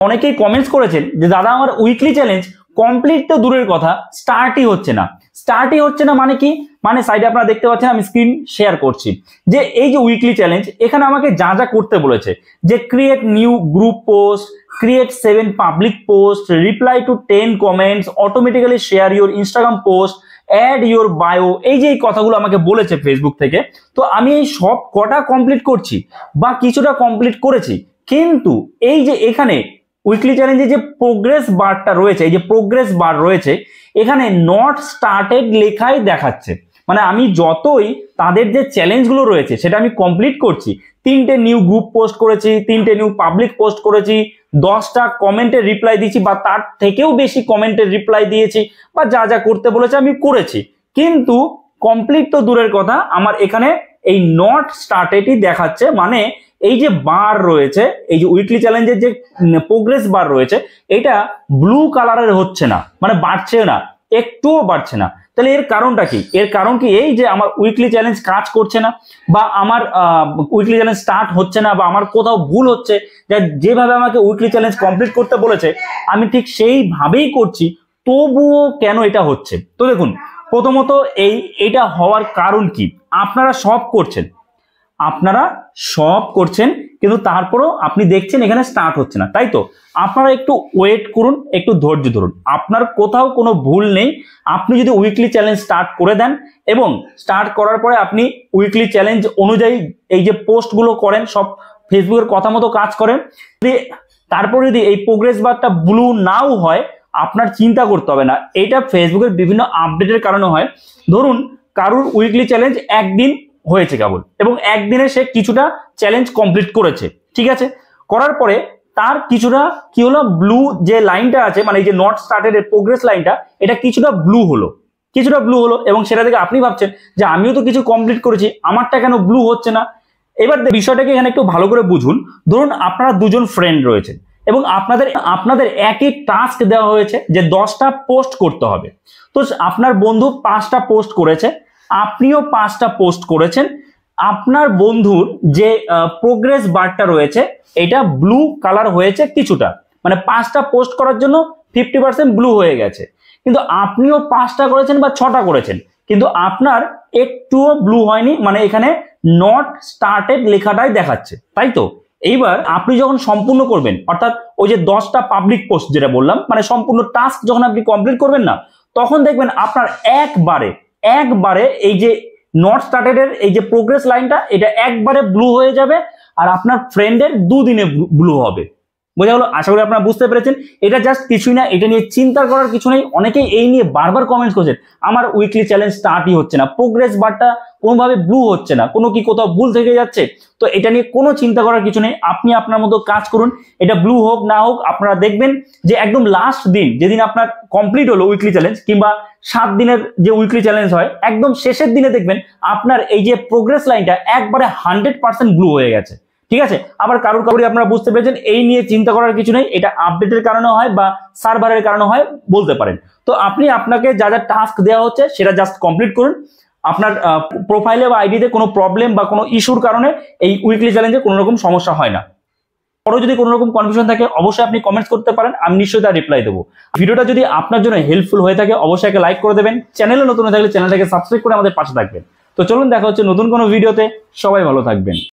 অনেকেই কমেন্টস করেছেন যে দাদা আমার উইকলি চ্যালেঞ্জ কমপ্লিট তো দূরের কথা, স্টার্টই হচ্ছে না। মানে কি, মানে সাইডে আপনারা দেখতে পাচ্ছেন, আমি স্ক্রিন শেয়ার করছি, যে এই যে উইকলি চ্যালেঞ্জ, এখানে আমাকে যা যা করতে বলেছে, যে create new group post, create 7 public post, reply to 10 comments, automatically share your Instagram post, add your bio, এই যে এই কথাগুলো আমাকে বলেছে ফেসবুক থেকে। তো আমি এই সব কটা কমপ্লিট করছি বা কিছুটা কমপ্লিট করেছি, কিন্তু এই যে এখানে উইকলি চ্যালেঞ্জে যে প্রোগ্রেস বারটা রয়েছে, এই যে প্রোগ্রেস বার রয়েছে, এখানে নট স্টার্টেড লেখাই দেখাচ্ছে। মানে আমি যতই তাদের যে চ্যালেঞ্জগুলো রয়েছে সেটা আমি কমপ্লিট করছি, 3টে নিউ গ্রুপ পোস্ট করেছি, 3টে নিউ পাবলিক পোস্ট করেছি, 10টা কমেন্টের রিপ্লাই দিয়েছি বা তার থেকেও বেশি কমেন্টের রিপ্লাই দিয়েছি, বা যা যা করতে বলেছে আমি করেছি, কিন্তু কমপ্লিট তো দূরের কথা, আমার এখানে এই নট স্টার্টেডই দেখাচ্ছে। মানে এই যে বার রয়েছে, এই যে উইকলি চ্যালেঞ্জের যে প্রোগ্রেস বার রয়েছে, এটা ব্লু কালারের হচ্ছে না, মানে বাড়ছে না, একটুও বাড়ছে না। তাহলে এর কারণটা কি? এর কারণ কি এই যে আমার উইকলি চ্যালেঞ্জ কাজ করছে না, বা আমার উইকলি চ্যালেঞ্জ স্টার্ট হচ্ছে না, বা আমার কোথাও ভুল হচ্ছে, যেভাবে আমাকে উইকলি চ্যালেঞ্জ কমপ্লিট করতে বলেছে আমি ঠিক সেইভাবেই করছি, তবুও কেন এটা হচ্ছে? তো দেখুন, প্রথমত এইটা হওয়ার কারণ কি, আপনারা সব করছেন কিন্তু তারপরেও আপনি দেখছেন এখানে স্টার্ট হচ্ছে না, তাই তো? আপনারা একটু ওয়েট করুন, একটু ধৈর্য ধরুন, আপনার কোথাও কোনো ভুল নেই। আপনি যদি উইকলি চ্যালেঞ্জ স্টার্ট করে দেন এবং স্টার্ট করার পরে আপনি উইকলি চ্যালেঞ্জ অনুযায়ী এই যে পোস্টগুলো করেন, সব ফেসবুকের কথা মতো কাজ করেন, তারপর যদি এই প্রোগ্রেস বারটা ব্লু নাও হয়, আপনার চিন্তা করতে হবে না, এটা ফেসবুকের বিভিন্ন আপডেটের কারণে হয়। ধরুন কারুর উইকলি চ্যালেঞ্জ একদিন হয়েছে কেবল, এবং একদিনে সে কিছুটা চ্যালেঞ্জ কমপ্লিট করেছে, ঠিক আছে, করার পরে তার কিছুটা কি হলো, ব্লু যে লাইনটা আছে, মানে এই যে নট স্টার্টেড এর প্রোগ্রেস লাইনটা, এটা কিছুটা ব্লু হলো, এবং সেটা থেকে আপনি ভাবছেন যে আমিও তো কিছু কমপ্লিট করেছি, আমারটা কেন ব্লু হচ্ছে না? এবার বিষয়টাকে এখানে একটু ভালো করে বুঝুন। ধরুন আপনারা দুজন ফ্রেন্ড রয়েছেন এবং আপনাদের একই টাস্ক দেওয়া হয়েছে যে 10টা পোস্ট করতে হবে। তো আপনার বন্ধু 5টা পোস্ট করেছে, আপনিও 5টা পোস্ট করেছেন। আপনার বন্ধুর যে প্রোগ্রেস বারটা রয়েছে এটা ব্লু কালার হয়েছে কিছুটা, মানে 5টা পোস্ট করার জন্য 50% ব্লু হয়ে গেছে, কিন্তু আপনিও 5টা করেছেন বা 6টা করেছেন, কিন্তু আপনার একটুও ব্লু হয়নি, মানে এখানে নট স্টার্টেড লেখাটাই দেখাচ্ছে, তাই তো? এইবার আপনি যখন সম্পূর্ণ করবেন, অর্থাৎ ওই যে 10টা পাবলিক পোস্ট যেটা বললাম, মানে সম্পূর্ণ টাস্ক যখন আপনি কমপ্লিট করবেন না, তখন দেখবেন আপনার একবারে এই যে নট স্টার্টেড এর এই যে প্রোগ্রেস লাইনটা, এটা একবারে ব্লু হয়ে যাবে, আর আপনার ফ্রেন্ডের 2 দিনে ব্লু হবে। বোঝা হলো? আশা করি আপনারা বুঝতে পেরেছেন। এটা জাস্ট কিছুই না, এটা নিয়ে চিন্তা করার কিছু নেই। অনেকেই এই নিয়ে বারবার কমেন্টস করছেন, আমার উইকলি চ্যালেঞ্জ স্টার্টই হচ্ছে না, প্রোগ্রেস বারটা কোনোভাবে ব্লু হচ্ছে না, কোথাও ভুল থেকে যাচ্ছে। তো এটা নিয়ে কোনো চিন্তা করার কিছু নেই, আপনি আপনার মতো কাজ করুন, এটা ব্লু হোক না হোক, আপনারা দেখবেন যে একদম লাস্ট দিন যেদিন আপনার কমপ্লিট হলো উইকলি চ্যালেঞ্জ, কিংবা 7 দিনের যে উইকলি চ্যালেঞ্জ হয়, একদম শেষের দিনে দেখবেন আপনার এই যে প্রোগ্রেস লাইনটা একবারে 100% ব্লু হয়ে গেছে, ঠিক আছে? আবার কারোর আপনারা বুঝতে পেরেছেন, এই নিয়ে চিন্তা করার কিছু নেই, এটা আপডেটের কারণে হয় বা সার্ভারের কারণে হয় বলতে পারেন। তো আপনাকে যা যা টাস্ক দেওয়া হচ্ছে সেটা জাস্ট কমপ্লিট করুন। আপনার প্রোফাইলে বা আইডিতে কোনো প্রবলেম বা কোনো ইস্যুর কারণে এই উইকলি চ্যালেঞ্জে কোনো রকম সমস্যা হয় না। পরে যদি কোনো রকম কনফিউশন থাকে অবশ্যই আপনি কমেন্টস করতে পারেন, আমি নিশ্চয়ই তার রিপ্লাই দেবো। ভিডিওটা যদি আপনার জন্য হেল্পফুল হয়ে থাকে অবশ্যই একটা লাইক করে দেবেন, চ্যানেলে নতুন হয়ে থাকলে চ্যানেলটাকে সাবস্ক্রাইব করে আমাদের পাশে থাকবেন। তো চলুন দেখা হচ্ছে নতুন কোনো ভিডিওতে, সবাই ভালো থাকবেন।